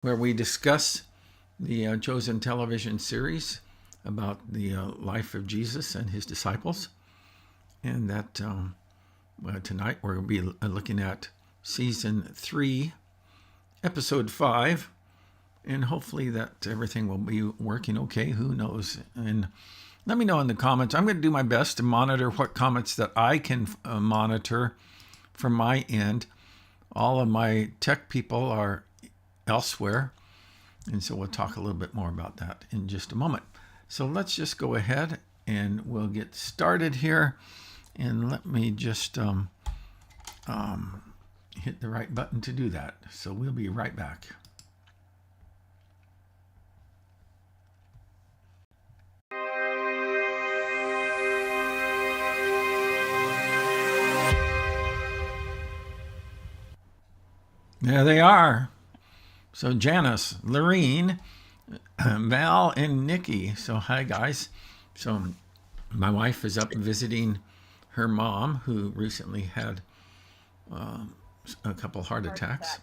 where we discuss the Chosen television series about the life of Jesus and his disciples. And that tonight we're going to be looking at season 3, episode 5. And hopefully that everything will be working okay. Who knows? And let me know in the comments. I'm going to do my best to monitor what comments that I can monitor from my end. All of my tech people are elsewhere. And so we'll talk a little bit more about that in just a moment. So let's just go ahead and we'll get started here. And let me just hit the right button to do that. So we'll be right back. There they are. So Janice, Lorene, Val, and Nikki. So hi guys. So my wife is up visiting her mom, who recently had a couple heart attacks.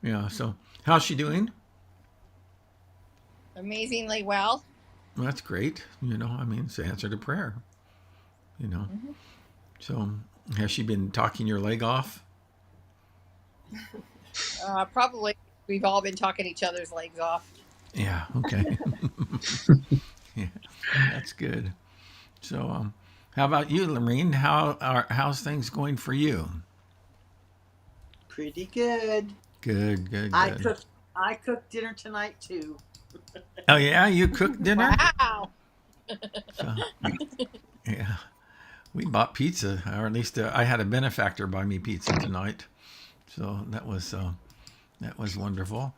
Yeah. So how's she doing? Amazingly well. Well, that's great. I mean, it's the answer to prayer. You know. Mm-hmm. So has she been talking your leg off? Probably we've all been talking each other's legs off. Yeah. Okay. Yeah, that's good. So, how about you, Lorene? How's things going for you? Pretty good. Good, good, I good. cooked. I cooked dinner tonight too. Oh yeah, you cooked dinner? Wow. So, yeah, we bought pizza, or at least I had a benefactor buy me pizza tonight. So that was wonderful.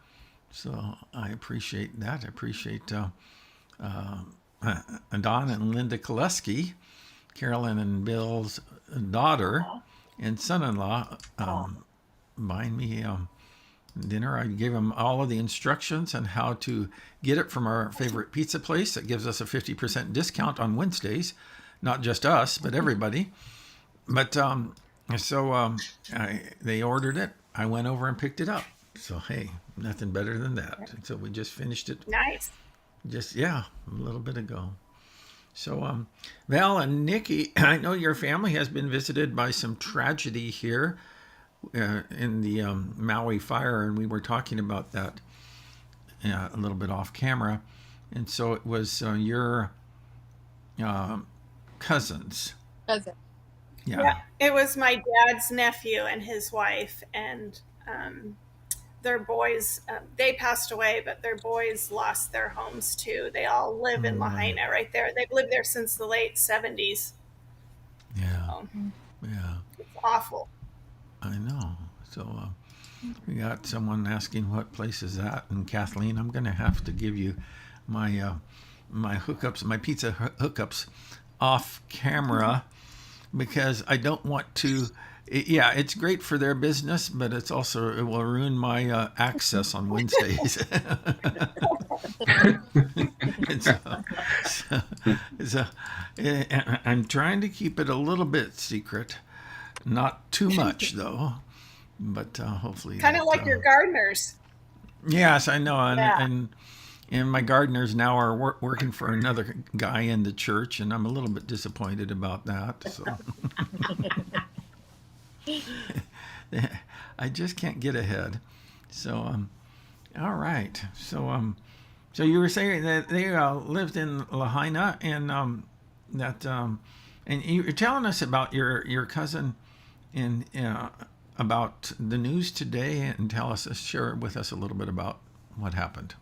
So I appreciate that. I appreciate uh, Don and Linda Koleski, Carolyn and Bill's daughter and son-in-law, buying me dinner. I gave them all of the instructions on how to get it from our favorite pizza place that gives us a 50% discount on Wednesdays. Not just us, but everybody. But they ordered it. I went over and picked it up. So, hey, nothing better than that. And so we just finished it Nice. a little bit ago. So, Val and Nikki, I know your family has been visited by some tragedy here in the Maui fire, and we were talking about that a little bit off camera. And so it was your uh, cousins. Cousin. Yeah, Yeah. it was my dad's nephew and his wife, and their boys. They passed away, but their boys lost their homes too. They all live in Oh, Lahaina, right there. They've lived there since the late '70s. yeah. So Yeah. it's awful. I know. So we got someone asking what place is that, and Kathleen, I'm going to have to give you my my hookups, my pizza hookups, off camera because I don't want to. Yeah, it's great for their business, but it will ruin my access on Wednesdays. And so, so, I'm trying to keep it a little bit secret, not too much though, but hopefully Kind of that. like your gardeners. Yes, I know, Yeah. and my gardeners now are working for another guy in the church, and I'm a little bit disappointed about that. So I just can't get ahead. So all right. So you were saying that they lived in Lahaina, and that and you were telling us about your cousin and about the news today, and share with us a little bit about what happened.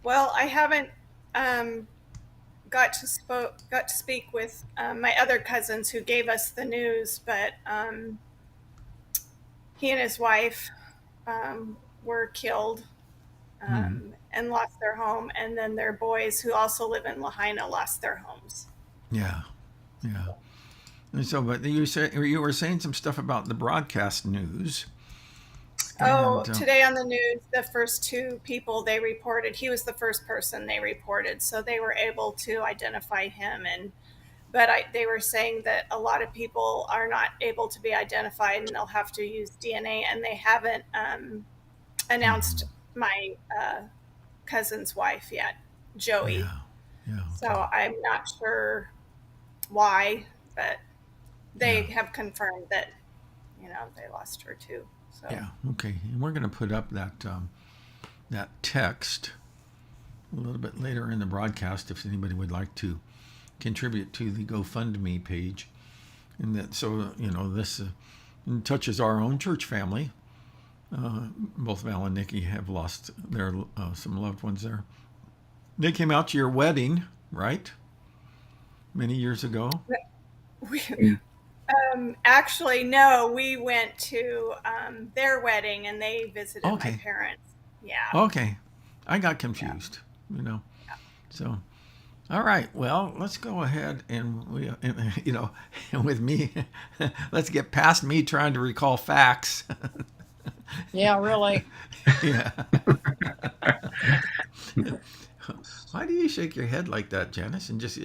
Well, I haven't got to speak with my other cousins who gave us the news, but he and his wife were killed Hmm. and lost their home, and then their boys, who also live in Lahaina, lost their homes. Yeah, yeah. And so, but you were saying some stuff about the broadcast news, Oh, and today on the news, the first two people they reported, he was the first person they reported, so they were able to identify him. And they were saying that a lot of people are not able to be identified, and they'll have to use DNA, and they haven't announced my cousin's wife yet, Joey. Yeah. Yeah. So I'm not sure why, but they Yeah. have confirmed that, they lost her too. So Yeah. Okay. And we're going to put up that text a little bit later in the broadcast if anybody would like to contribute to the GoFundMe page. And that, so, this touches our own church family. Both Val and Nikki have lost their some loved ones there. They came out to your wedding, right? Many years ago. actually, no, we went to their wedding and they visited Okay. my parents. Yeah. Okay. I got confused, Yeah. So, all right. Well, let's go ahead and and with me, let's get past me trying to recall facts. Yeah, really. Yeah. Why do you shake your head like that, Janice? And just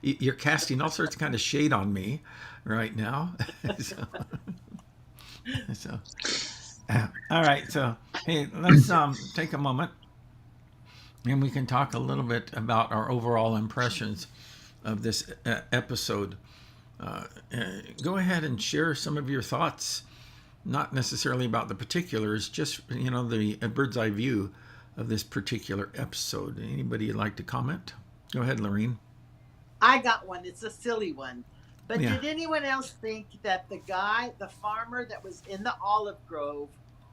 you're casting all sorts of kind of shade on me right now. so, all right. So, hey, let's take a moment, and we can talk a little bit about our overall impressions of this episode. Go ahead and share some of your thoughts, not necessarily about the particulars, just the bird's eye view of this particular episode. Anybody you'd like to comment? Go ahead, Lorene. I got one. It's a silly one. But Yeah. did anyone else think that the farmer that was in the olive grove,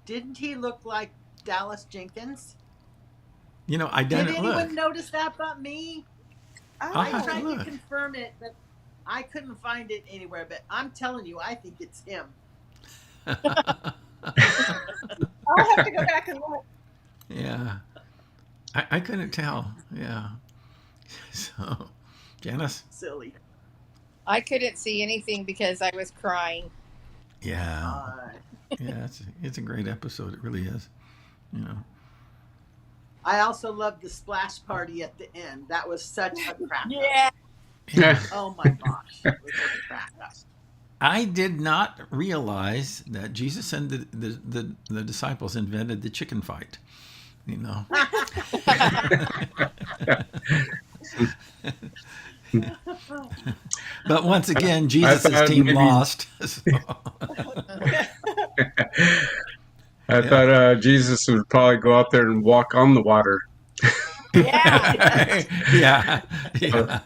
didn't he look like Dallas Jenkins? I Did didn't anyone look. notice that but me? I'll I have to tried to look. confirm it, but I couldn't find it anywhere. But I'm telling you, I think it's him. I'll have to go back and look. Yeah. I couldn't tell. Yeah. So, Janice? Silly. I couldn't see anything because I was crying. Yeah. Yeah, it's a great episode. It really is. I also loved the splash party at the end. That was such a crack up. Yeah. Oh my gosh. It was such a crack up. I did not realize that Jesus and the disciples invented the chicken fight. But once again, Jesus' team lost. So. I thought Jesus would probably go out there and walk on the water. Yeah. Yeah.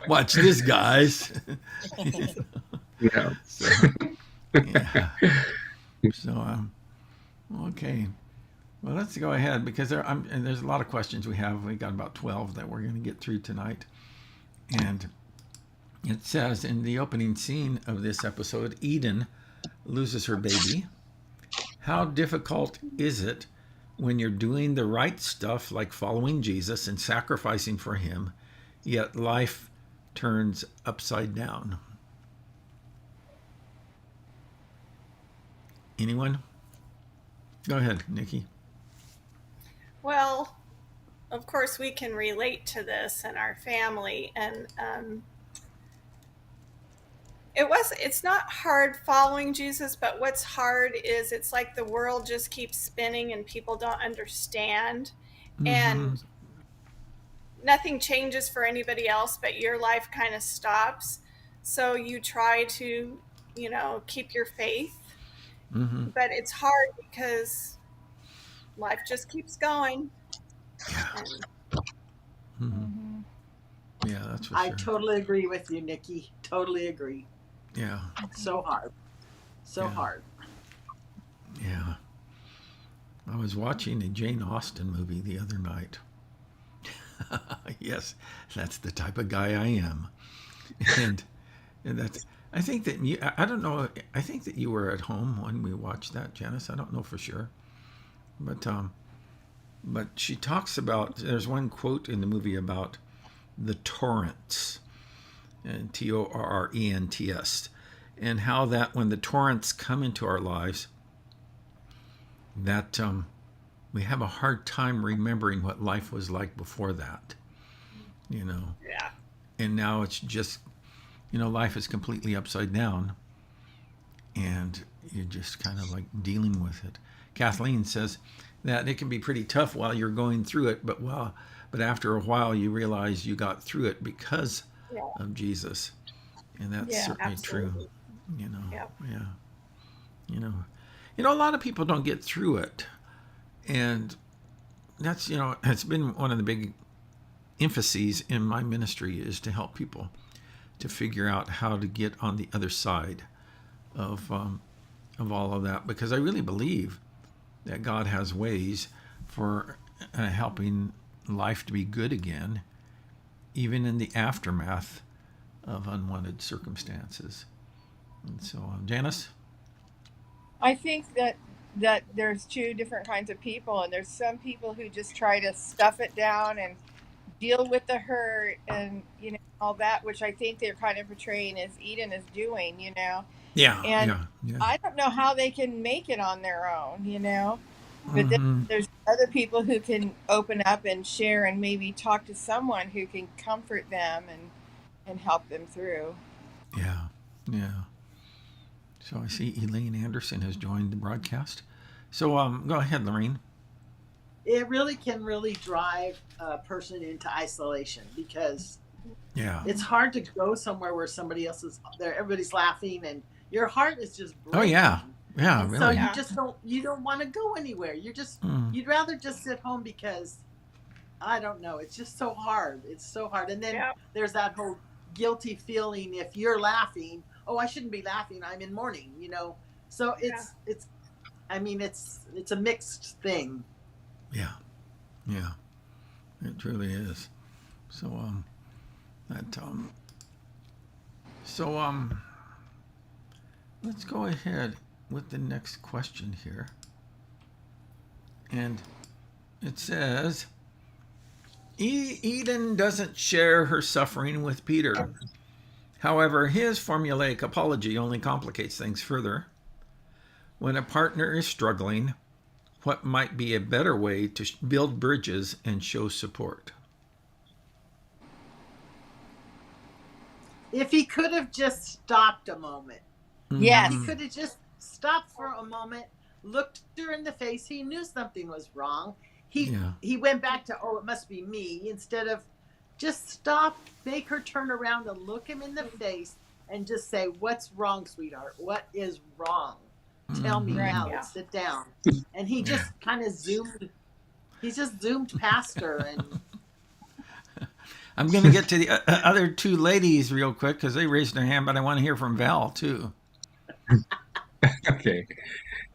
Watch this, guys. Yeah. So, okay. Well, let's go ahead because and there's a lot of questions we have. We got about 12 that we're going to get through tonight. And it says in the opening scene of this episode, Eden loses her baby. How difficult is it when you're doing the right stuff like following Jesus and sacrificing for him, yet life turns upside down? Anyone? Go ahead, Nikki. Well, of course, we can relate to this in our family, and it's not hard following Jesus, but what's hard is it's like the world just keeps spinning and people don't understand, and nothing changes for anybody else, but your life kind of stops. So you try to, keep your faith, but it's hard because life just keeps going. Yeah, that's for I sure. totally agree with you, Nikki. Totally agree. Yeah. So hard. So hard. Yeah. I was watching a Jane Austen movie the other night. Yes, that's the type of guy I am. And that's, I think that I don't know, I think that you were at home when we watched that, Janice. I don't know for sure. But she talks about, there's one quote in the movie about the torrents, and Torrents, and how that when the torrents come into our lives, that we have a hard time remembering what life was like before that, Yeah. And now it's just, life is completely upside down, and you're just kind of like dealing with it. Kathleen says that it can be pretty tough while you're going through it, but after a while you realize you got through it because Yeah. of Jesus, and that's Yeah, certainly absolutely. true. You know, Yeah. yeah. A lot of people don't get through it, and that's it's been one of the big emphases in my ministry is to help people to figure out how to get on the other side of all of that, because I really believe that God has ways for helping life to be good again, even in the aftermath of unwanted circumstances. And so, Janice? I think that there's two different kinds of people, and there's some people who just try to stuff it down and deal with the hurt and all that, which I think they're kind of portraying as Eden is doing, Yeah, and yeah. I don't know how they can make it on their own, but then Mm-hmm. there's other people who can open up and share and maybe talk to someone who can comfort them and help them through. Yeah, yeah. So I see Elaine Anderson has joined the broadcast. So go ahead, Lorraine. It really can drive a person into isolation, because Yeah. it's hard to go somewhere where somebody else is there, everybody's laughing, and your heart is just breaking. Oh yeah. Yeah, And so really. you don't want to go anywhere. You'd rather just sit home, because I don't know, it's just so hard. It's so hard. And then there's that whole guilty feeling if you're laughing. Oh, I shouldn't be laughing. I'm in mourning, So it's a mixed thing. Yeah. Yeah. It truly is. So let's go ahead with the next question here. And it says Eden doesn't share her suffering with Peter. However, his formulaic apology only complicates things further. When a partner is struggling, what might be a better way to build bridges and show support? If he could have just stopped a moment. Yes. He could have just stopped for a moment, looked her in the face. He knew something was wrong. He went back to, oh, it must be me, instead of just stop, make her turn around and look him in the face and just say, what's wrong, sweetheart? What is wrong? Tell me now. Let's sit down. And he just kind of zoomed past her. And I'm going to get to the other two ladies real quick because they raised their hand, but I want to hear from Val too. Okay.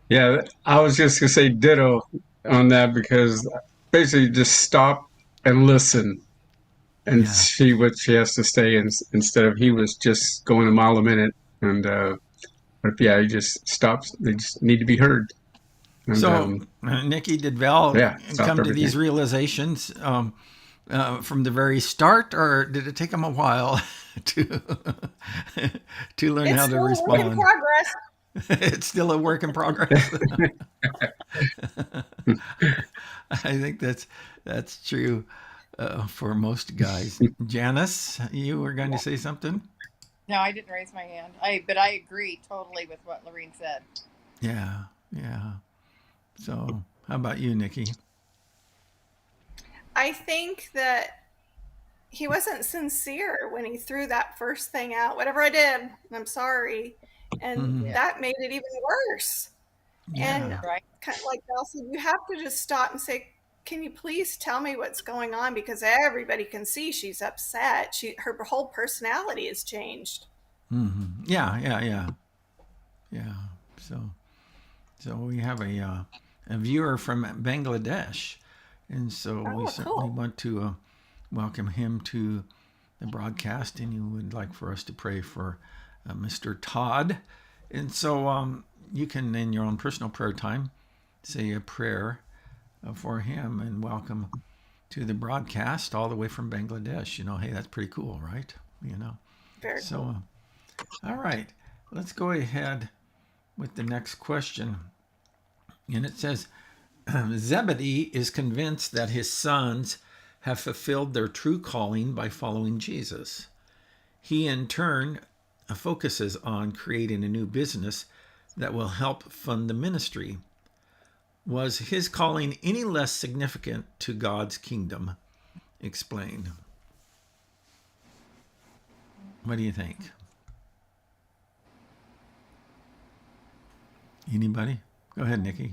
Yeah, I was just going to say ditto on that, because basically just stop and listen and see what she has to say, instead of he was just going a mile a minute. And but he just stops. They just need to be heard. And, so, Nikki, did Val come to these realizations from the very start, or did it take him a while to learn how to respond? It's still a work in progress. It's still a work in progress. I think that's true for most guys. Janice, you were going to say something? No, I didn't raise my hand. But I agree totally with what Lorene said. Yeah. So, how about you, Nikki? I think that he wasn't sincere when he threw that first thing out. Whatever I did, I'm sorry. And that made it even worse. And kind of like Val said, you have to just stop and say, can you please tell me what's going on? Because everybody can see she's upset. Her whole personality has changed. Mm-hmm. Yeah. So we have a viewer from Bangladesh, and so we certainly want to welcome him to the broadcast. And you would like for us to pray for Mr. Todd, and so you can, in your own personal prayer time, say a prayer for him and welcome to the broadcast all the way from Bangladesh. Hey, that's pretty cool, right? Very cool. All right, let's go ahead with the next question. And it says, Zebedee is convinced that his sons have fulfilled their true calling by following Jesus. He, in turn, focuses on creating a new business that will help fund the ministry. Was his calling any less significant to God's kingdom? Explain. What do you think? Anybody? Go ahead, Nikki.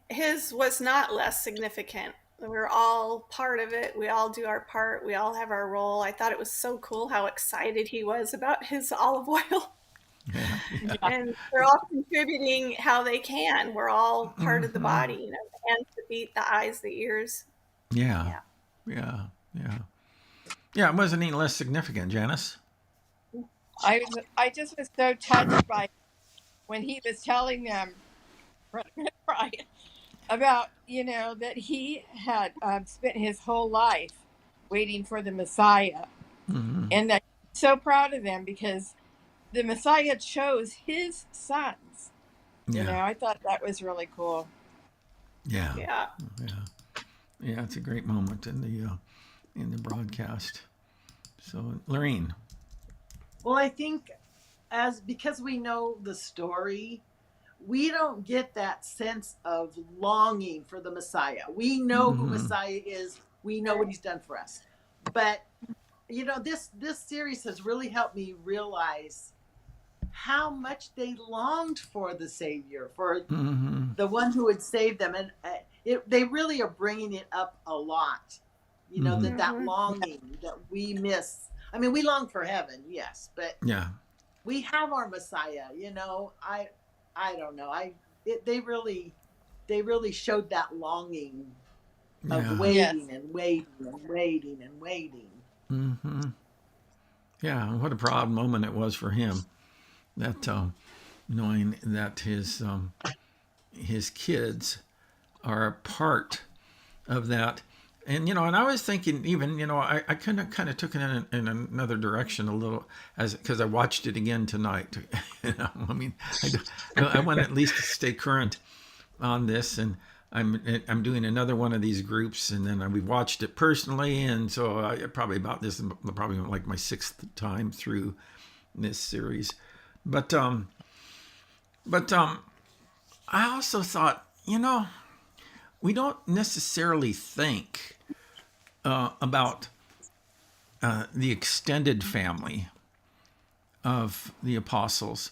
His was not less significant. We're all part of it. We all do our part. We all have our role. I thought it was so cool how excited he was about his olive oil. Yeah. And they're all contributing how they can. We're all part of the body, you know, the hands, the feet, the eyes, the ears. Yeah. Yeah. Yeah, it wasn't any less significant, Janice. I just was so touched by when he was telling them right, about, that he had spent his whole life waiting for the Messiah, and that he's so proud of them because the Messiah chose his sons. I thought that was really cool. Yeah, it's a great moment in the broadcast. So, Lorraine. Well, I think because we know the story, we don't get that sense of longing for the Messiah. We know who Messiah is. We know what he's done for us. But, this series has really helped me realize how much they longed for the Savior, for the one who would save them. And they really are bringing it up a lot, that longing that we miss. I mean, we long for heaven, yes, but we have our Messiah, I don't know. They really showed that longing of waiting and waiting and waiting and waiting. Yeah, what a proud moment it was for him, that knowing that his kids are a part of that. And and I was thinking, even I kind of took it in another direction a little, because I watched it again tonight. I mean, I want to at least stay current on this, and I'm doing another one of these groups, and then we watched it personally, and so I probably like my 6th time through this series, but I also thought, we don't necessarily think about the extended family of the apostles.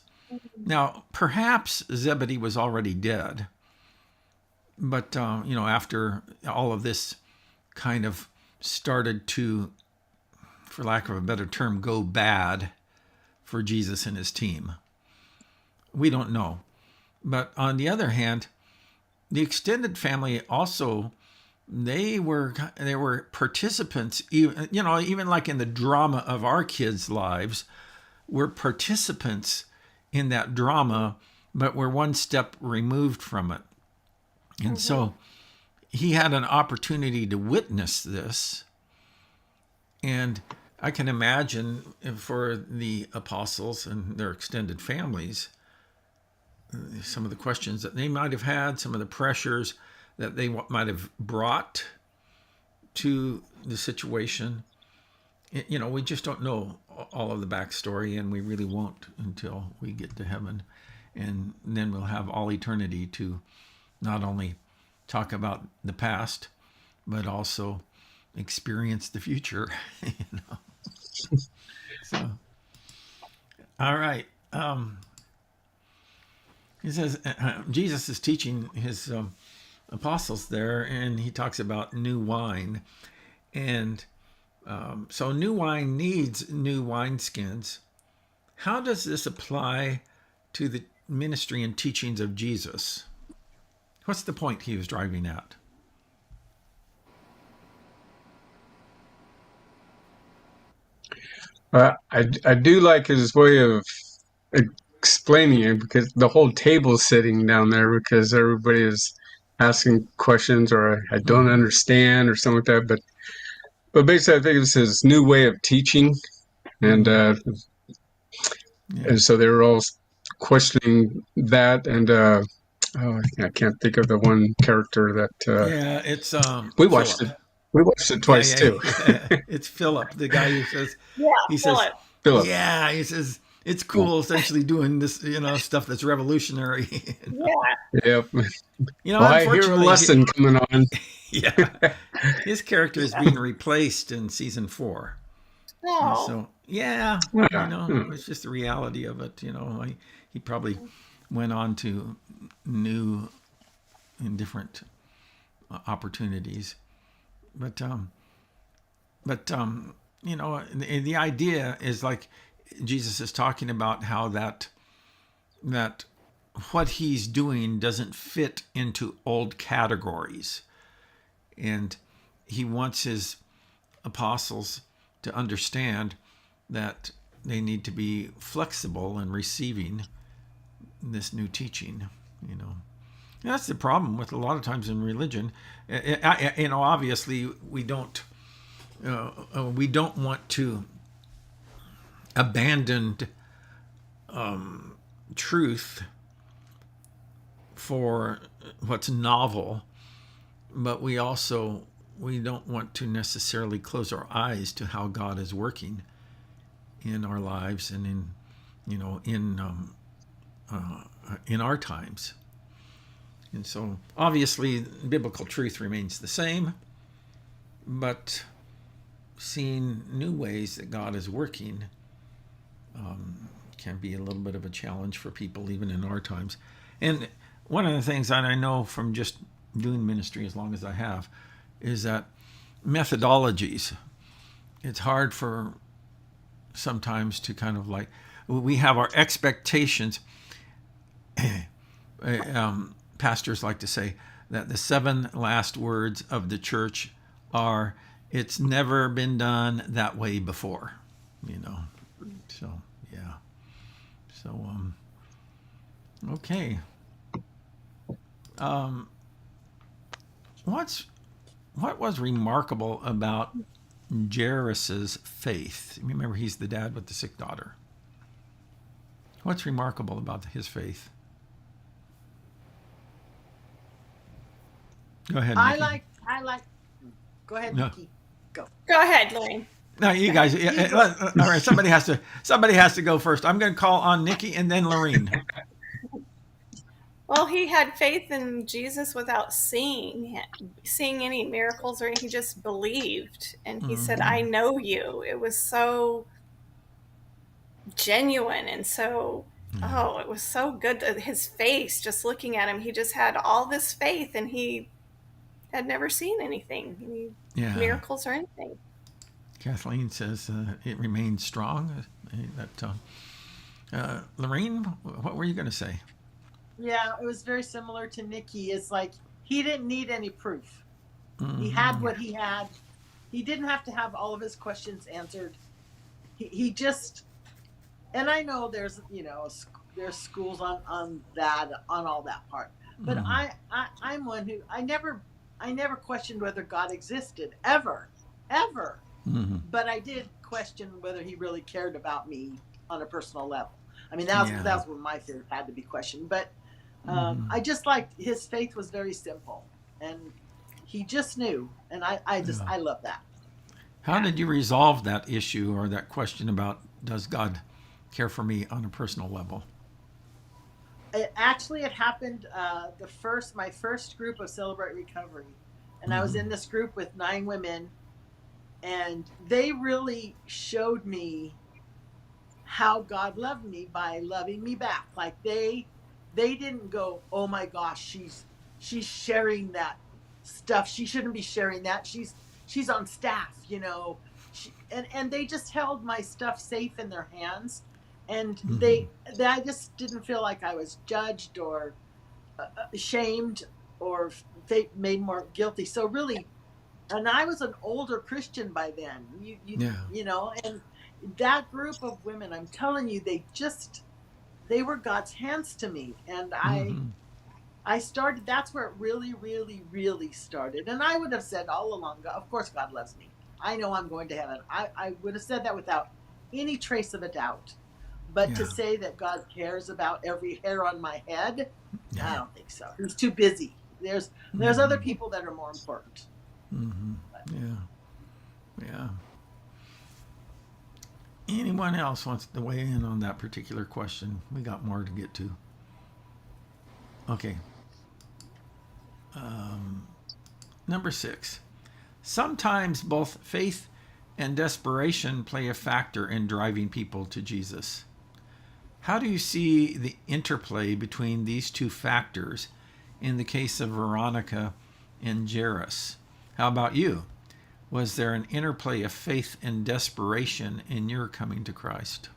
Now, perhaps Zebedee was already dead, but after all of this kind of started to, for lack of a better term, go bad for Jesus and his team. We don't know. But on the other hand, the extended family also, they were participants, even like in the drama of our kids' lives, were participants in that drama, but we're one step removed from it. And so he had an opportunity to witness this. And I can imagine for the apostles and their extended families, some of the questions that they might have had, some of the pressures that they might have brought to the situation. We just don't know all of the backstory, and we really won't until we get to heaven. And then we'll have all eternity to not only talk about the past, but also experience the future. So, all right. He says Jesus is teaching his apostles there, and he talks about new wine. And so new wine needs new wineskins. How does this apply to the ministry and teachings of Jesus? What's the point he was driving at? I do like his way of explaining it, because the whole table's sitting down there because everybody is asking questions, or I don't understand or something like that. But basically, I think it's his new way of teaching, and and so they were all questioning that, and I can't think of the one character that it's we watched Philip. it. We watched it twice too. It's Philip, the guy who says, Yeah, he says, Philip. yeah, he says, it's cool essentially doing this, stuff that's revolutionary. Yeah. Yep. Well, I hear a Unfortunately, lesson coming on. yeah, his character is being replaced in season 4. And Oh. so, yeah, Yeah. it's just the reality of it. He probably went on to new and different opportunities, but the idea is like Jesus is talking about how that what he's doing doesn't fit into old categories, and he wants his apostles to understand that they need to be flexible in receiving this new teaching. That's the problem with a lot of times in religion. Obviously we don't want to abandon truth for what's novel, but we don't want to necessarily close our eyes to how God is working in our lives and in our times. And so obviously biblical truth remains the same, but seeing new ways that God is working can be a little bit of a challenge for people even in our times. And one of the things that I know from just doing ministry as long as I have is that methodologies, it's hard for sometimes to kind of like, we have our expectations. Pastors like to say that the 7 last words of the church are, "It's never been done that way before," So, yeah. So, okay. What was remarkable about Jairus's faith? Remember, he's the dad with the sick daughter. What's remarkable about his faith? Go ahead, Nikki. Go ahead, No. Nikki. Go. Go ahead, Lorraine. No, you guys. All right, somebody has to go first. I'm going to call on Nikki and then Lorene. Well, he had faith in Jesus without seeing any miracles, or he just believed. And he said, "I know you." It was so genuine and so, it was so good. His face, just looking at him, he just had all this faith, and he had never seen anything, miracles or anything. Kathleen says it remains strong. Lorene, what were you going to say? Yeah, it was very similar to Nikki. It's like he didn't need any proof. He had what he had. He didn't have to have all of his questions answered. He just, and I know there's schools on all that part. But I'm one who I never questioned whether God existed ever. But I did question whether he really cared about me on a personal level. I mean, that's when my faith had to be questioned. But I just liked his faith was very simple, and he just knew, and I love that. How did you resolve that issue or that question about does God care for me on a personal level? It happened my first group of Celebrate Recovery, and I was in this group with 9 women, and they really showed me how God loved me by loving me back. Like they didn't go, "Oh my gosh, she's sharing that stuff. She shouldn't be sharing that. She's on staff, and they just held my stuff safe in their hands, and I just didn't feel like I was judged or shamed or made more guilty. So really, and I was an older Christian by then. And that group of women, I'm telling you, they were God's hands to me. And I started, that's where it really, really, really started. And I would have said all along, of course God loves me. I know I'm going to heaven. I would have said that without any trace of a doubt. But to say that God cares about every hair on my head, I don't think so. He's too busy. There's other people that are more important. Yeah. Anyone else wants to weigh in on that particular question? We got more to get to. Okay. Number 6. Sometimes both faith and desperation play a factor in driving people to Jesus. How do you see the interplay between these two factors in the case of Veronica and Jairus? How about you? Was there an interplay of faith and desperation in your coming to Christ?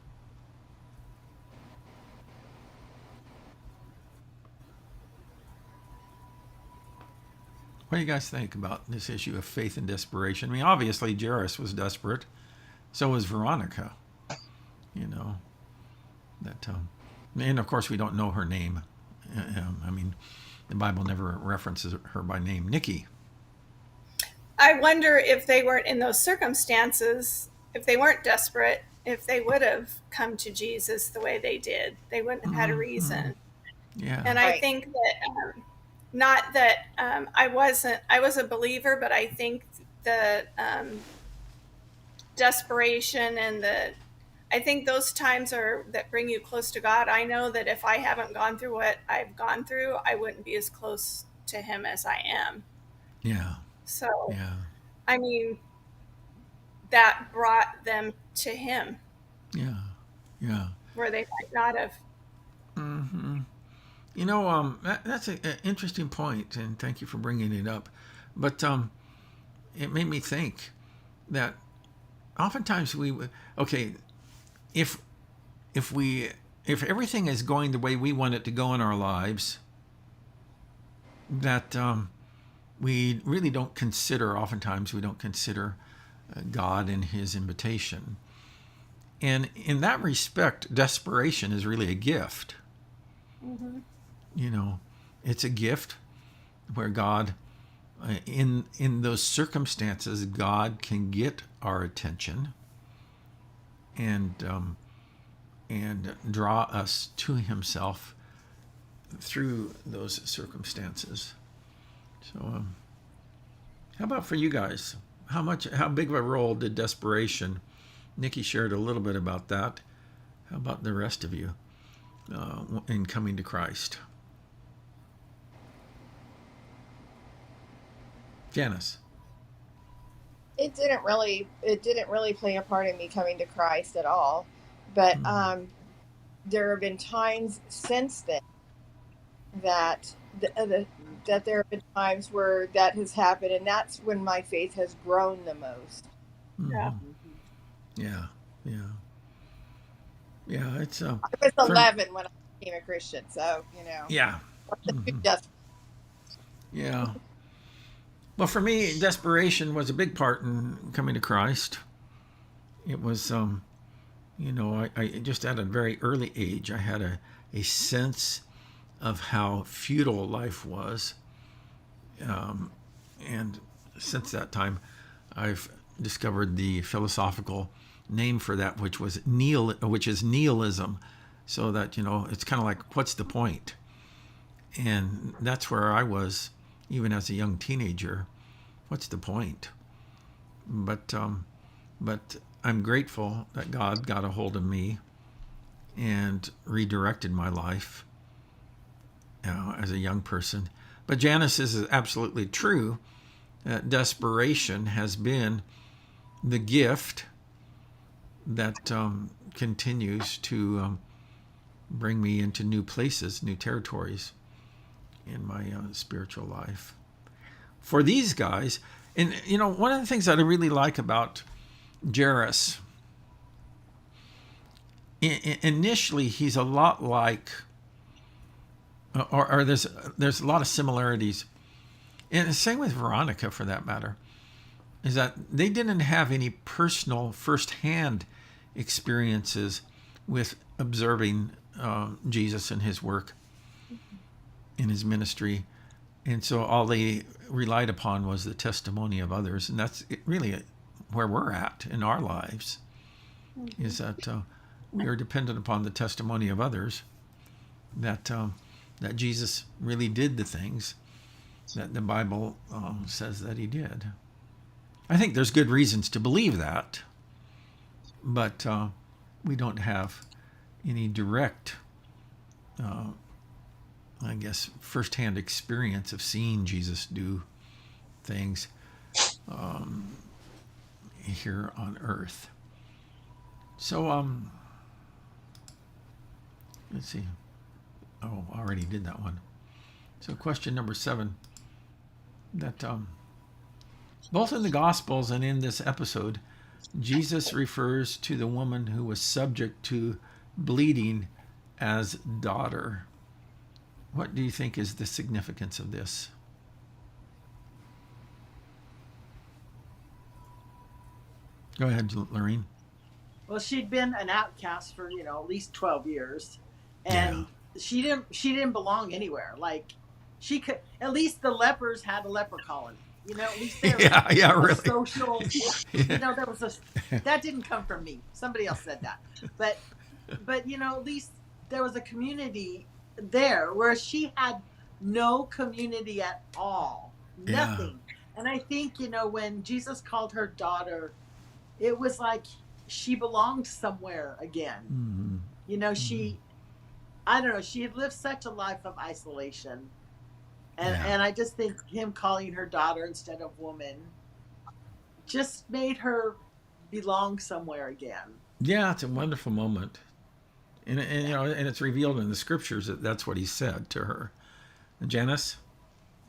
What do you guys think about this issue of faith and desperation? I mean, obviously Jairus was desperate. So was Veronica. You know, that, and of course we don't know her name. I mean, the Bible never references her by name. Nikki. I wonder if they weren't in those circumstances, if they weren't desperate, if they would have come to Jesus the way they did. They wouldn't have had a reason. Yeah. And I think that, not that I was a believer, but I think the desperation and I think those times that bring you close to God. I know that if I haven't gone through what I've gone through, I wouldn't be as close to Him as I am. Yeah. So, Yeah. I mean, that brought them to Him. Yeah. Yeah. Where they might not have. Mm-hmm. You know, that's an interesting point, and thank you for bringing it up. But it made me think that oftentimes if everything is going the way we want it to go in our lives, that we really don't consider. Oftentimes, we don't consider God and His invitation. And in that respect, desperation is really a gift. Mm-hmm. You know, it's a gift where God, in those circumstances, God can get our attention and draw us to Himself through those circumstances. So, how about for you guys? How big of a role did desperation? Nikki shared a little bit about that. How about the rest of you in coming to Christ? Janice. It didn't really play a part in me coming to Christ at all, but there have been times since then that that there have been times where that has happened, and that's when my faith has grown the most. Mm-hmm. Yeah. It's I was 11 when I became a Christian, so Yeah. Mm-hmm. Yeah. Well, for me, desperation was a big part in coming to Christ. It was, I just at a very early age, I had a sense of how futile life was. And since that time, I've discovered the philosophical name for that, which is nihilism. So that, it's kind of like, what's the point? And that's where I was, even as a young teenager. What's the point? But I'm grateful that God got a hold of me and redirected my life as a young person. But Janice is absolutely true that desperation has been the gift that continues to bring me into new places, new territories in my spiritual life. For these guys, and one of the things that I really like about Jairus, initially he's a lot like, or there's a lot of similarities, and the same with Veronica for that matter, is that they didn't have any personal first-hand experiences with observing Jesus and His work in His ministry. And so all they relied upon was the testimony of others. And that's really where we're at in our lives, is that we are dependent upon the testimony of others, that Jesus really did the things that the Bible says that He did. I think there's good reasons to believe that. but we don't have any direct, I guess, firsthand experience of seeing Jesus do things here on earth. So, let's see. Oh, I already did that one. So question number 7, that both in the Gospels and in this episode, Jesus refers to the woman who was subject to bleeding as daughter. What do you think is the significance of this? Go ahead, Lorene. Well, she'd been an outcast for at least 12 years, and she didn't belong anywhere. Like, she could, at least the lepers had a leper colony. At least there was really. social. There was that didn't come from me. Somebody else said that, but at least there was a community there, where she had no community at all, nothing. And I think when Jesus called her daughter, it was like she belonged somewhere again. She, I don't know, she had lived such a life of isolation. And I just think him calling her daughter instead of woman just made her belong somewhere again. Yeah, it's a wonderful moment. And it's revealed in the scriptures that that's what he said to her. Janice?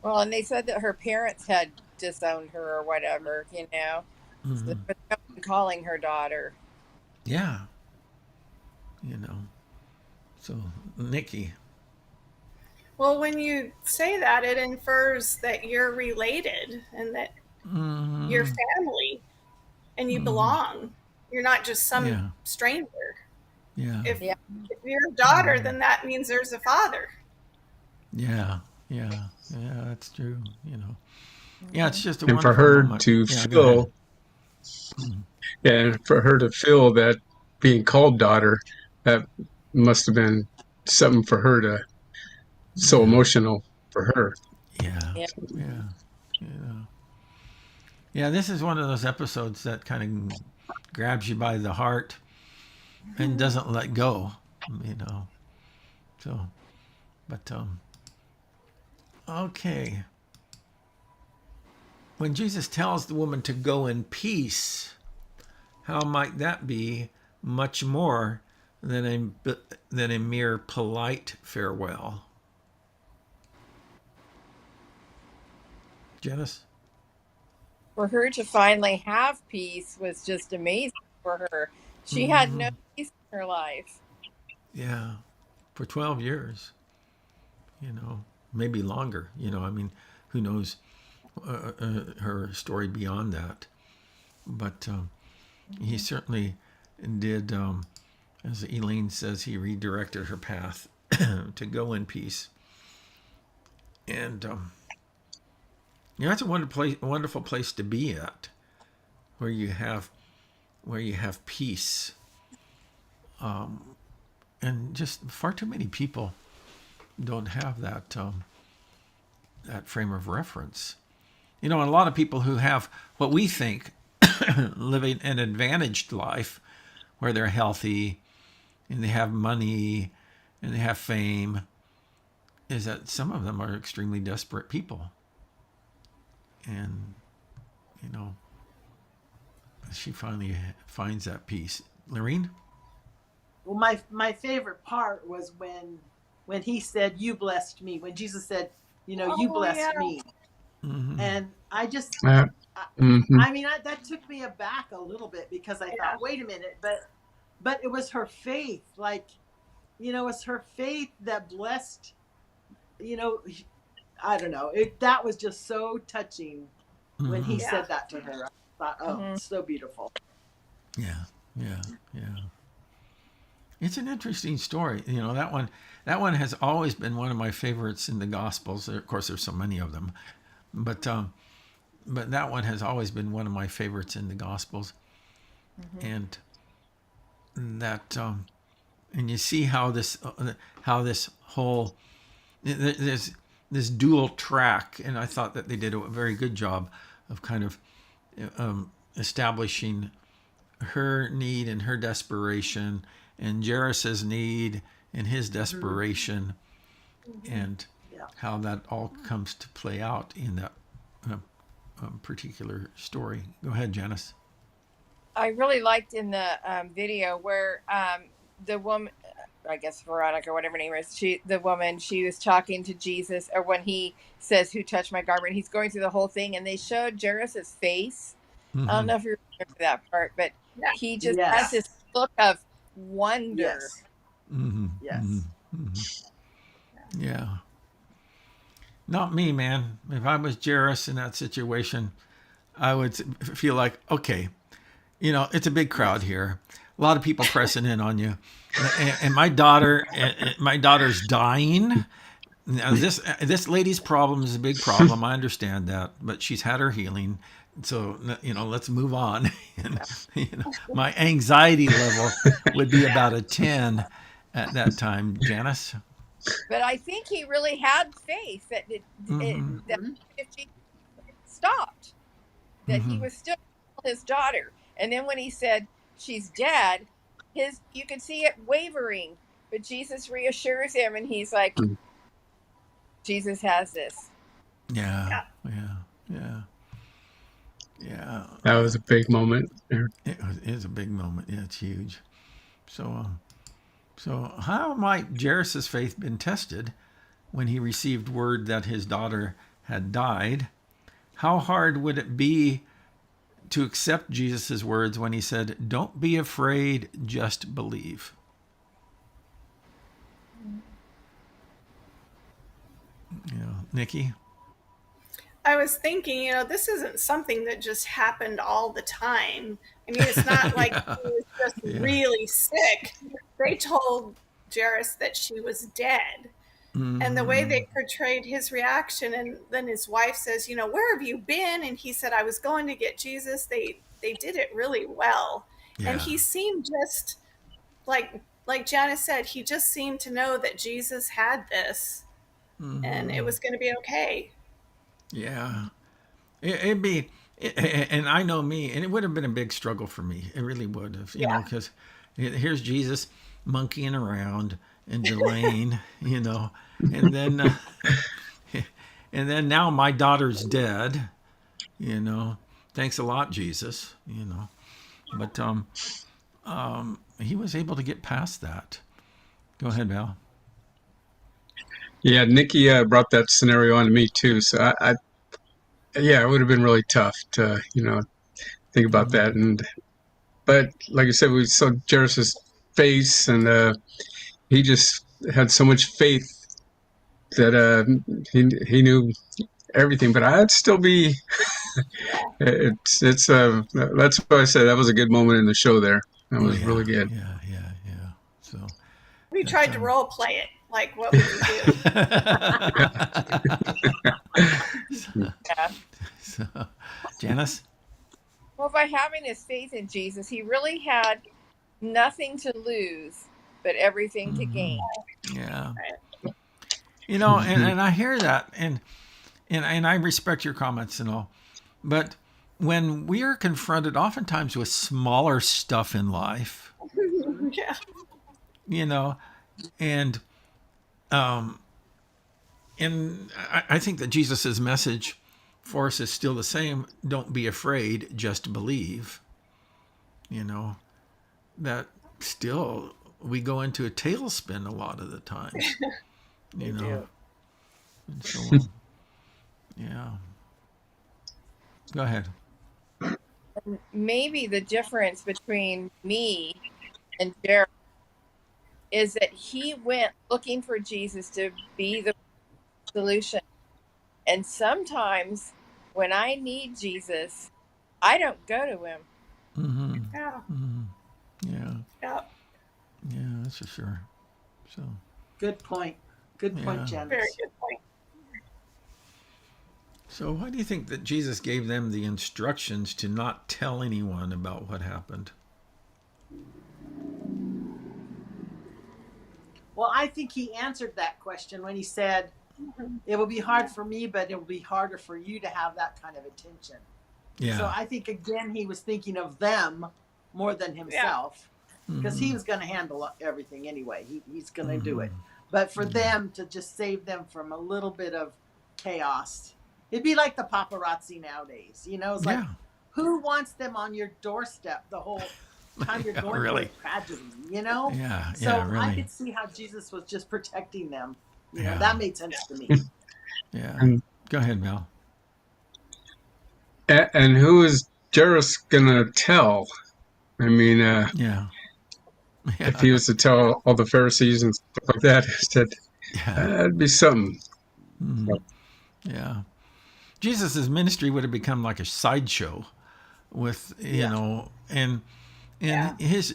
Well, and they said that her parents had disowned her or whatever, So there was no one calling her daughter. Yeah. So, Nikki. Well, when you say that, it infers that you're related and that you're family and you belong. You're not just some stranger. Yeah. If you're a daughter, then that means there's a father. Yeah, that's true. Yeah, it's just a and wonderful for her moment. to feel, and for her to feel that being called daughter, that must have been something for her to so emotional for her. Yeah, this is one of those episodes that kind of grabs you by the heart and doesn't let go, So, but okay. When Jesus tells the woman to go in peace, how might that be much more than a mere polite farewell? Janice? For her to finally have peace was just amazing for her. She had no peace in her life. Yeah, for 12 years, maybe longer. Who knows her story beyond that. But he certainly did, as Elaine says, he redirected her path to go in peace. And it's a wonderful place to be at, where you have peace. And just far too many people don't have that frame of reference. And a lot of people who have what we think living an advantaged life, where they're healthy and they have money and they have fame, is that some of them are extremely desperate people. And, she finally finds that peace. Lorene? Well, my favorite part was when he said, "You blessed me." When Jesus said, "You blessed me," and I just, that took me aback a little bit, because I thought, wait a minute, but it was her faith, it's her faith that blessed. I don't know. That was just so touching when he said that to her. I thought, it's so beautiful. Yeah. It's an interesting story. That one has always been one of my favorites in the Gospels. Of course, there's so many of them, but that one has always been one of my favorites in the Gospels. And that, and you see how this whole, there's this dual track, and I thought that they did a very good job of kind of establishing her need and her desperation, and Jairus's need and his desperation, and how that all comes to play out in that particular story. Go ahead, Janice. I really liked in the video where the woman, I guess Veronica, whatever her name is, she was talking to Jesus, or when he says, "Who touched my garment?" He's going through the whole thing, and they showed Jairus's face. I don't know if you remember that part, but he just has this look of wonder. Yes. Yes. Yeah. Not me, man. If I was Jairus in that situation, I would feel like, okay, it's a big crowd here, a lot of people pressing in on you, and my daughter's dying. Now, this lady's problem is a big problem. I understand that, but she's had her healing, so let's move on. And, my anxiety level would be about a 10 at that time, Janice. But I think he really had faith that that if she stopped, that he was still his daughter. And then when he said she's dead, you could see it wavering. But Jesus reassures him, and he's like, Jesus has this. Yeah. That was a big moment. It is a big moment. Yeah, it's huge. So how might Jairus' faith been tested when he received word that his daughter had died? How hard would it be to accept Jesus' words when he said, "Don't be afraid, just believe"? Nikki? I was thinking, this isn't something that just happened all the time. I mean, it's not like he was just really sick. They told Jairus that she was dead. And the way they portrayed his reaction, and then his wife says, "Where have you been?" And he said, "I was going to get Jesus." They did it really well. Yeah. And he seemed just like Janice said, he just seemed to know that Jesus had this and it was going to be okay. Yeah. It'd be, and I know me, and it would have been a big struggle for me. It really would have, because here's Jesus monkeying around and delaying, and then now my daughter's dead, thanks a lot, Jesus, but he was able to get past that. Go ahead, Val. Yeah, Nikki brought that scenario on to me too. So it would have been really tough to, think about that. But like I said, we saw Jairus' face, and he just had so much faith that he knew everything. But I'd still be. That's why I said that was a good moment in the show. There, that was really good. Yeah. So we tried to role play it. Like, what would you do? So, Janice? Well, by having his faith in Jesus, he really had nothing to lose, but everything to gain. Yeah. And I hear that, and I respect your comments and all, but when we are confronted oftentimes with smaller stuff in life, and I think that Jesus's message for us is still the same. Don't be afraid, just believe. That still we go into a tailspin a lot of the time. And so go ahead. Maybe the difference between me and Jared is that he went looking for Jesus to be the solution. And sometimes when I need Jesus, I don't go to him. Yeah, that's for sure. So good point. Good point, Janice. Very good point. So why do you think that Jesus gave them the instructions to not tell anyone about what happened? Well, I think he answered that question when he said, it will be hard for me, but it will be harder for you to have that kind of attention. Yeah. So I think, again, he was thinking of them more than himself, because he was going to handle everything anyway. He's going to do it. But for them to just save them from a little bit of chaos, it'd be like the paparazzi nowadays. You know, it's like, who wants them on your doorstep the whole time you're going through a tragedy, you know? So really. I could see how Jesus was just protecting them. You know, that made sense to me. Go ahead, Mel. And who is Jairus gonna tell? I mean, if he was to tell all the Pharisees and stuff like that, said that'd be something. Yeah, Jesus's ministry would have become like a sideshow, with you know, and his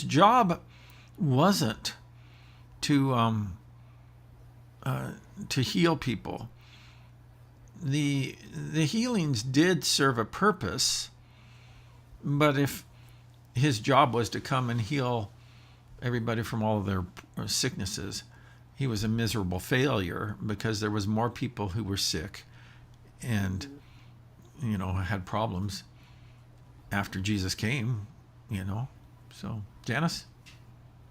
job wasn't to heal people. The healings did serve a purpose, but if his job was to come and heal everybody from all of their sicknesses, he was a miserable failure, because there was more people who were sick and, you know, had problems after Jesus came, you know. So, Janice?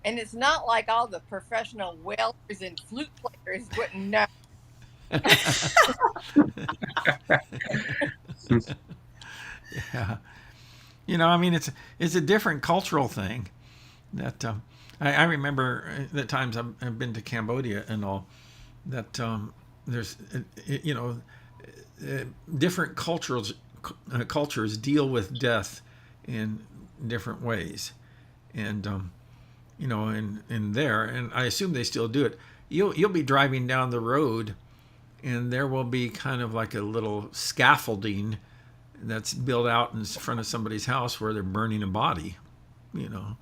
And it's not like all the professional wailers and flute players wouldn't know. You know, I mean, it's a different cultural thing. That I remember the times I've been to Cambodia and all, that there's you know, different cultures deal with death in different ways, and you know, in there, and I assume they still do it. You'll be driving down the road, and there will be kind of like a little scaffolding that's built out in front of somebody's house where they're burning a body, you know,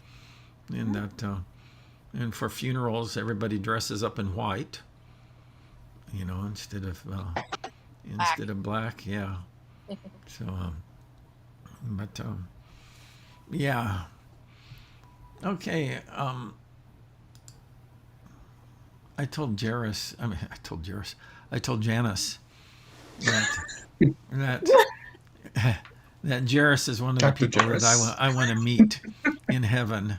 and that and for funerals everybody dresses up in white, you know, instead of black. So but okay. I told Janice that Jairus is one of the people that I want to meet in heaven,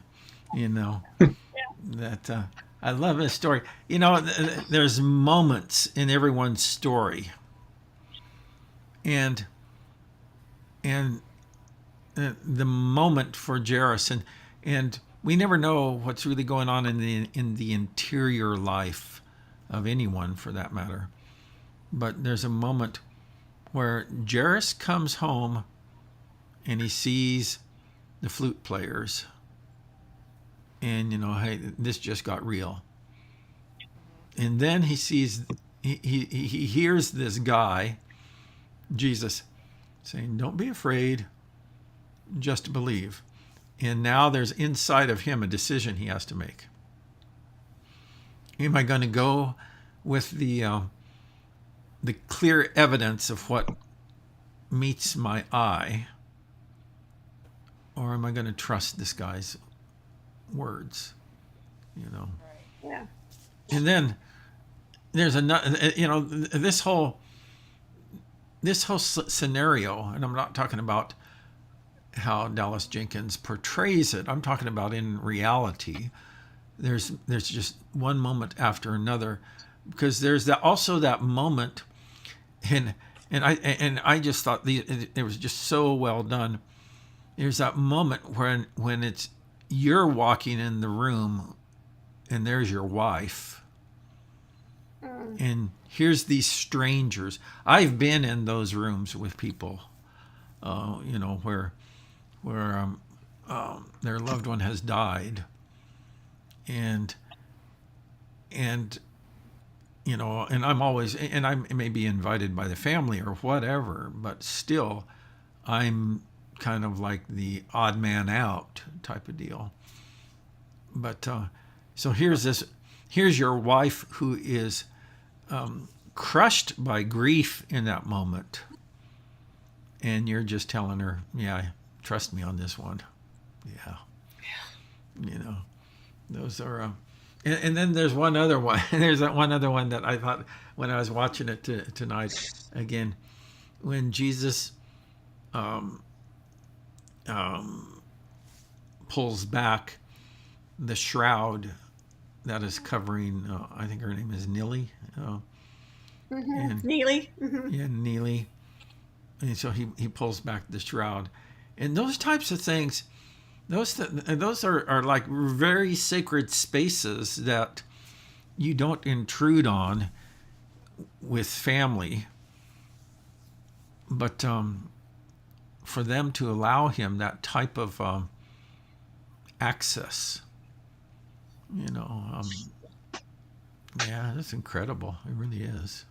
you know. That I love his story. You know, there's moments in everyone's story, and the moment for Jairus, and we never know what's really going on in the interior life of anyone, for that matter. But there's a moment where Jairus comes home and he sees the flute players, and, you know, hey, this just got real. And then he hears this guy, Jesus, saying, "Don't be afraid, just believe." And now there's inside of him a decision he has to make. Am I going to go with the clear evidence of what meets my eye, or am I going to trust this guy's words? You know. Yeah. And then there's another. You know, this whole scenario, and I'm not talking about how Dallas Jenkins portrays it. I'm talking about in reality. There's just one moment after another, because there's also that moment, and I just thought it was just so well done. There's that moment when it's you're walking in the room, and there's your wife, and here's these strangers. I've been in those rooms with people, you know, where their loved one has died, and you know, and I'm always, and I may be invited by the family or whatever, but still I'm kind of like the odd man out type of deal. But so here's your wife who is crushed by grief in that moment, and you're just telling her, yeah, trust me on this one. Yeah. You know, those are, and then there's one other one. There's that one other one that I thought when I was watching it tonight again, when Jesus pulls back the shroud that is covering, I think her name is Nilly. And Neely. yeah, Neely. And so he pulls back the shroud. And those types of things, those are like very sacred spaces that you don't intrude on with family. But for them to allow him that type of access, yeah, that's incredible. It really is,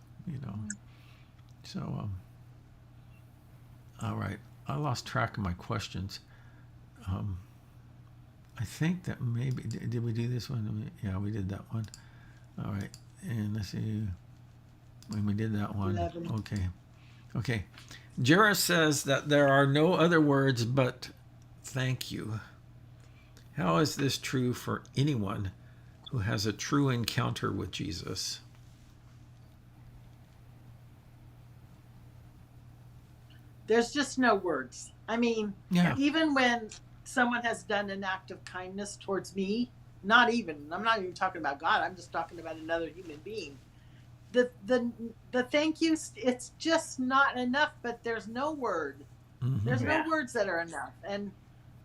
So, all right, I lost track of my questions. I think that maybe did we do this one? Yeah, we did that one. All right, and let's see when we did that one. 11. Okay. Jera says that there are no other words but thank you. How is this true for anyone who has a true encounter with Jesus? There's just no words. I mean, even when someone has done an act of kindness towards me, I'm not even talking about God, I'm just talking about another human being. The thank yous, it's just not enough, but there's no word. Mm-hmm. There's no words that are enough. And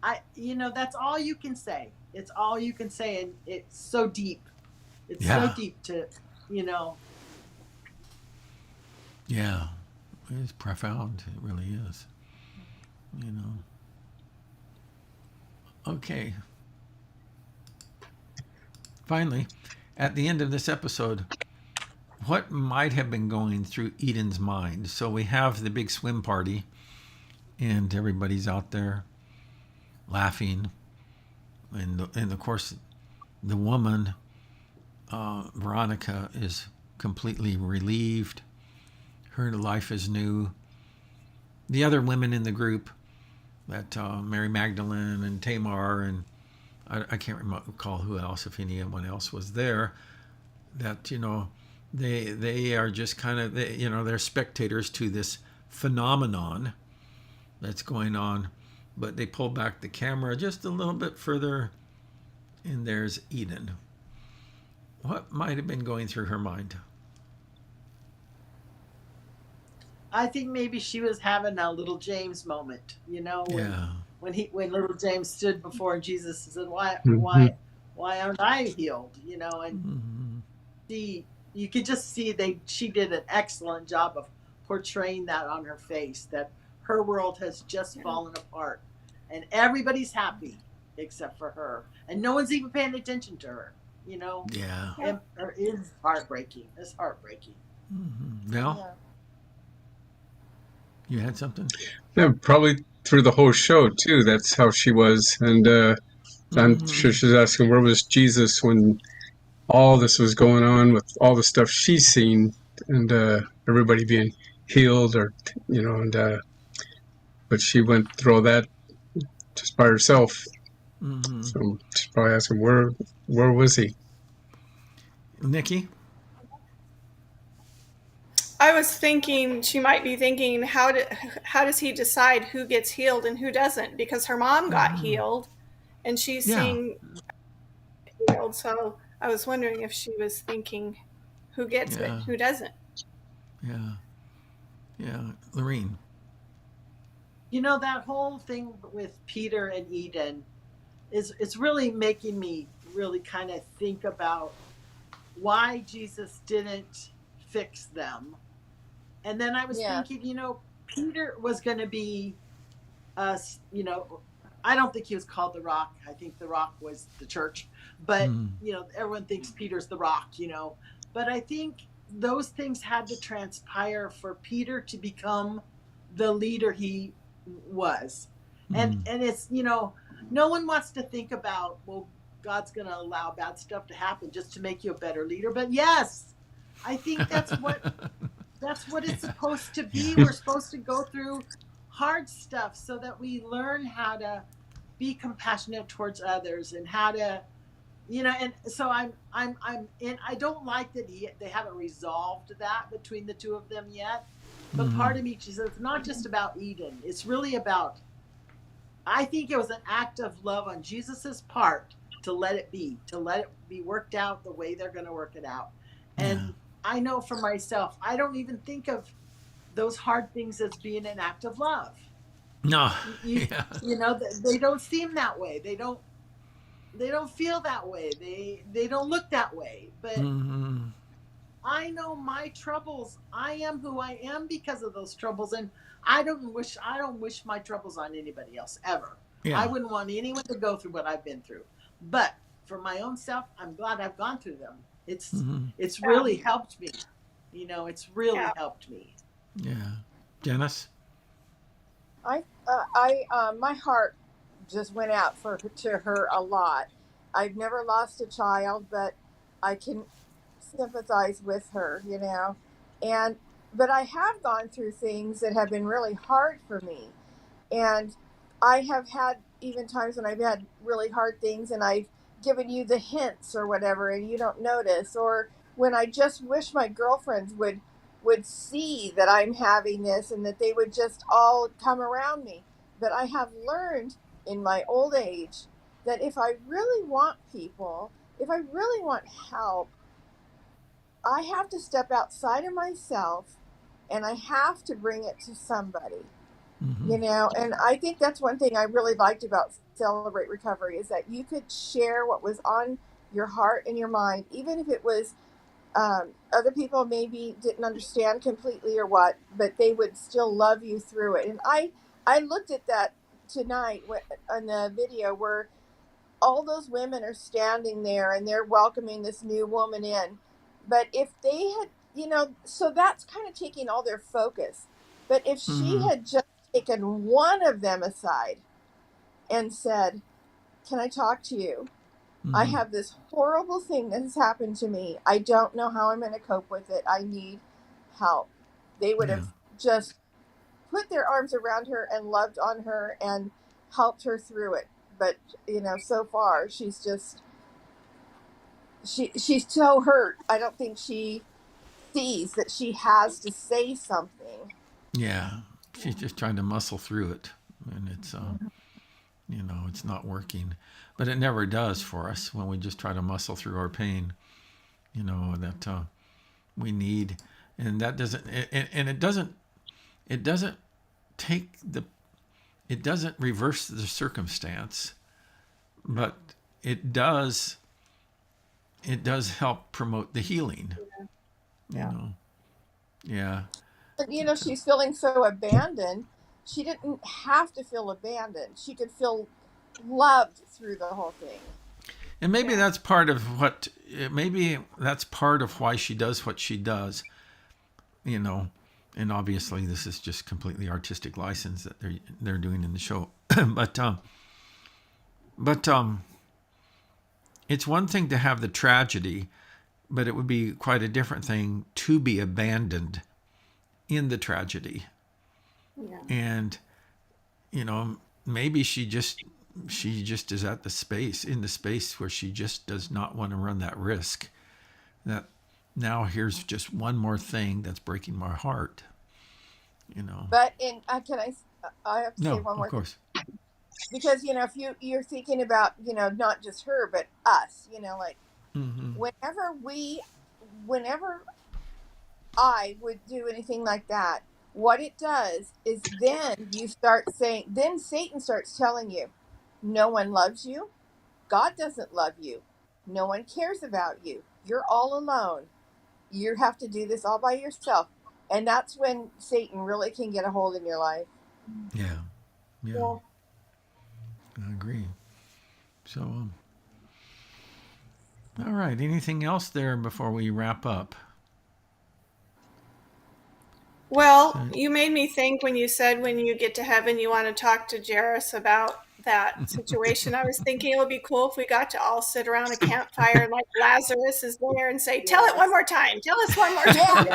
that's all you can say. It's all you can say, and it's so deep. It's so deep to. Yeah, it's profound. It really is. Okay. Finally, at the end of this episode, what might have been going through Eden's mind? So we have the big swim party, and everybody's out there laughing, and of course, the woman, Veronica, is completely relieved. Her life is new. The other women in the group, that Mary Magdalene and Tamar, and I can't recall who else, if anyone else was there, that they are just kind of they're spectators to this phenomenon that's going on, but they pull back the camera just a little bit further, and there's Eden. What might have been going through her mind? I think maybe she was having a little James moment, when little James stood before Jesus and said, why aren't I healed? And you could just see she did an excellent job of portraying that on her face, that her world has just fallen apart and everybody's happy except for her, and no one's even paying attention to her. Yeah. And it's heartbreaking. It's heartbreaking. Mm-hmm. Val, you had something? Yeah, probably through the whole show too. That's how she was, and I'm sure she's asking, where was Jesus when all this was going on with all the stuff she's seen, and everybody being healed, or but she went through all that just by herself. Mm-hmm. So she's probably asking, where was he? Nikki? I was thinking she might be thinking, how does he decide who gets healed and who doesn't? Because her mom got healed, and she's seeing healed. So I was wondering if she was thinking, who gets it, who doesn't? Yeah, Lorene. That whole thing with Peter and Eden it's really making me really kind of think about why Jesus didn't fix them. And then I was thinking, Peter was going to be, I don't think he was called the Rock. I think the Rock was the church. But, everyone thinks Peter's the Rock, But I think those things had to transpire for Peter to become the leader he was. And it's, no one wants to think about, well, God's going to allow bad stuff to happen just to make you a better leader. But yes, I think that's what it's supposed to be. We're supposed to go through hard stuff so that we learn how to be compassionate towards others, and how to, and so I'm in. I don't like that they haven't resolved that between the two of them yet. But part of me says it's not just about Eden. It's really about I think it was an act of love on Jesus's part to let it be worked out the way they're going to work it out. Yeah. And I know for myself, I don't even think of those hard things as being an act of love. No. You, Yeah. you know, they don't seem that way. They don't feel that way. They don't look that way. But Mm-hmm. I know my troubles. I am who I am because of those troubles, and I don't wish my troubles on anybody else ever. I Yeah. wouldn't want anyone to go through what I've been through. But for my own self, I'm glad I've gone through them. Mm-hmm. It's Yeah. really helped me. You know, it's really Yeah. helped me. Yeah. Janice? My heart just went out to her a lot. I've never lost a child, but I can sympathize with her, you know. And but I have gone through things that have been really hard for me. And I have had even times when I've had really hard things and I've given you the hints or whatever and you don't notice, or when I just wish my girlfriends would see that I'm having this and that they would just all come around me. But I have learned in my old age that if I really want people, if I really want help, I have to step outside of myself and I have to bring it to somebody, Mm-hmm. you know. And I think that's one thing I really liked about Celebrate Recovery is that you could share what was on your heart and your mind, even if it was other people maybe didn't understand completely or what, but they would still love you through it. And I looked at that tonight on the video where all those women are standing there and they're welcoming this new woman in. But if they had, you know, so that's kind of taking all their focus. But if she Mm-hmm. had just taken one of them aside and said, "Can I talk to you? I Mm-hmm. have this horrible thing that has happened to me. I don't know how I'm going to cope with it. I need help." They would Yeah. have just put their arms around her and loved on her and helped her through it. But, you know, so far she's so hurt. I don't think she sees that she has to say something. Yeah. She's just trying to muscle through it. And it's, it's not working. But it never does for us when we just try to muscle through our pain, that we need. And that doesn't, and it doesn't take it doesn't reverse the circumstance, but it does, help promote the healing, you Yeah. know. Yeah. But, you know, she's feeling so abandoned. She didn't have to feel abandoned. She could feel loved through the whole thing. And maybe Yeah. that's part of why she does what she does, you know. And obviously, this is just completely artistic license that they're doing in the show. but it's one thing to have the tragedy, but it would be quite a different thing to be abandoned in the tragedy. Yeah. And maybe she just is at in the space where she just does not want to run that risk. That now here's just one more thing that's breaking my heart. But I have to say No, one of more thing. course. Because, you know, if you're thinking about, you know, not just her, but us, you know, like Mm-hmm. whenever I would do anything like that, what it does is then Satan starts telling you, no one loves you. God doesn't love you. No one cares about you. You're all alone. You have to do this all by yourself. And that's when Satan really can get a hold in your life. Yeah. Yeah. I agree. So, all right. Anything else there before we wrap up? Well, you made me think when you said when you get to heaven you want to talk to Jairus about that situation. I was thinking it would be cool if we got to all sit around a campfire like Lazarus is there and say, "Tell it one more time. Tell us one more time."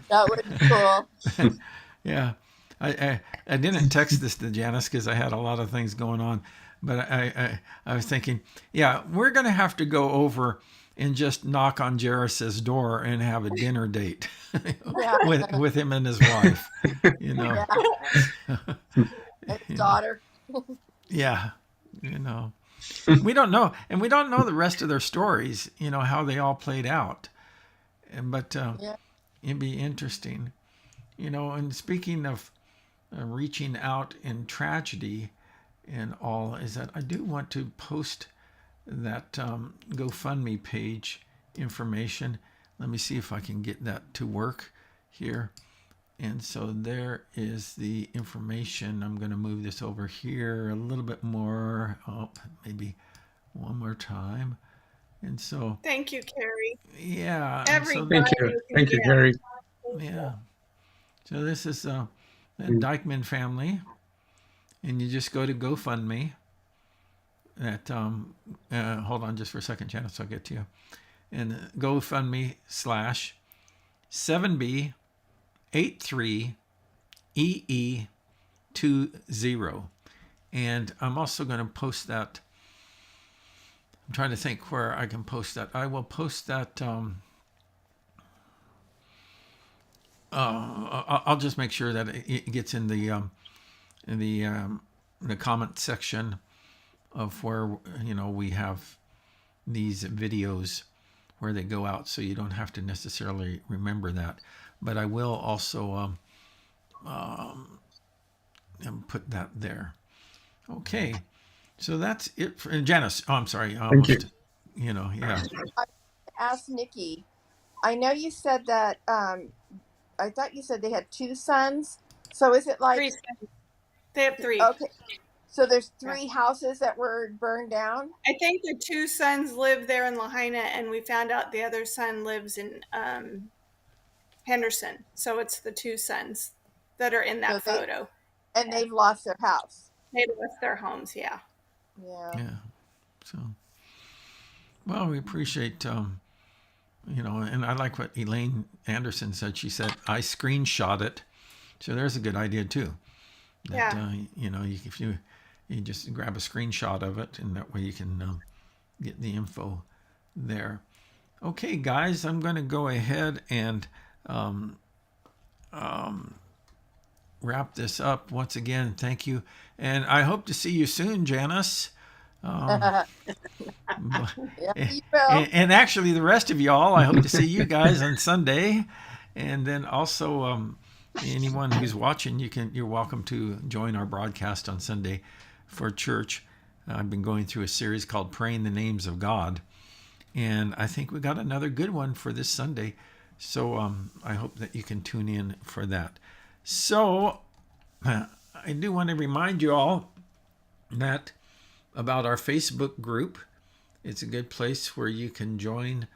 That would be cool. Yeah. I didn't text this to Janice because I had a lot of things going on, but I was thinking, yeah, we're going to have to go over and just knock on Jairus's door and have a dinner date Yeah. with him and his wife. You know, Yeah. His daughter. yeah, you know. We don't know, and we don't know the rest of their stories. You know how they all played out, but Yeah. it'd be interesting. You know, and speaking of reaching out in tragedy and all, is that I do want to post that GoFundMe page information. Let me see if I can get that to work here. And so there is the information. I'm going to move this over here a little bit more. Oh, maybe one more time. And so, Thank you, Carrie. yeah. Everybody Thank you. can Thank you, give. Gary. Yeah. So this is the Dykeman family. And you just go to GoFundMe. At hold on just for a second, Janice, I'll get to you. And GoFundMe /7B83EE20. And I'm also going to post that. I'm trying to think where I can post that. I will post that. I'll just make sure that it gets in the comment section of where, you know, we have these videos where they go out, so you don't have to necessarily remember that. But I will also put that there. Okay, so that's it for Janice. Oh, I'm sorry. Thank you. You know, yeah. I asked Nikki. I know you said that. I thought you said they had 2 sons. So is it like 3 sons. They have 3. okay? So there's 3 houses that were burned down. I think the 2 sons live there in Lahaina, and we found out the other son lives in Henderson. So it's the 2 sons that are in that photo. And they've lost their house. They lost their homes, yeah. Yeah. Yeah. So, well, we appreciate, you know, and I like what Elaine Anderson said. She said, I screenshot it. So there's a good idea too. That, Yeah. You know, if you just grab a screenshot of it, and that way you can get the info there. Okay, guys, I'm going to go ahead and wrap this up. Once again, thank you. And I hope to see you soon, Janice. Yeah, you will. And actually, the rest of y'all, I hope to see you guys on Sunday. And then also, anyone who's watching, you're welcome to join our broadcast on Sunday for church. I've been going through a series called Praying the Names of God, and I think we got another good one for this Sunday. So I hope that you can tune in for that. So I do want to remind you all that about our Facebook group. It's a good place where you can join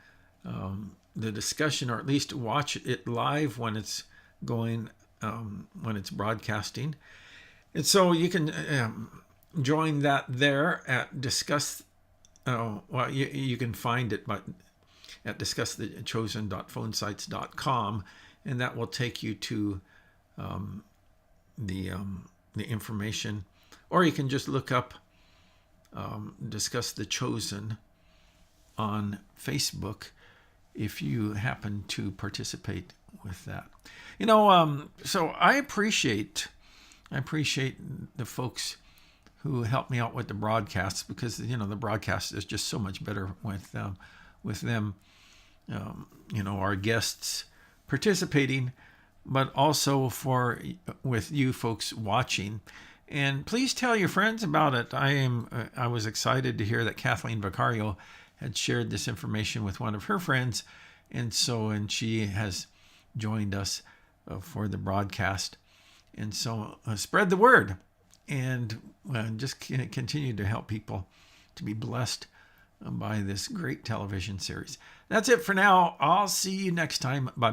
the discussion, or at least watch it live when it's going, when it's broadcasting. And so you can join that there at discuss. Well, you can find it, but at discussthechosen.phonesites.com, and that will take you to the information, or you can just look up Discuss the Chosen on Facebook if you happen to participate with that. You know, so I appreciate the folks who help me out with the broadcasts, because, you know, the broadcast is just so much better with them. You know, our guests participating, but also with you folks watching. And please tell your friends about it. I was excited to hear that Kathleen Vicario had shared this information with one of her friends, and she has joined us for the broadcast. And so spread the word, and just continue to help people to be blessed by this great television series. That's it for now. I'll see you next time. Bye.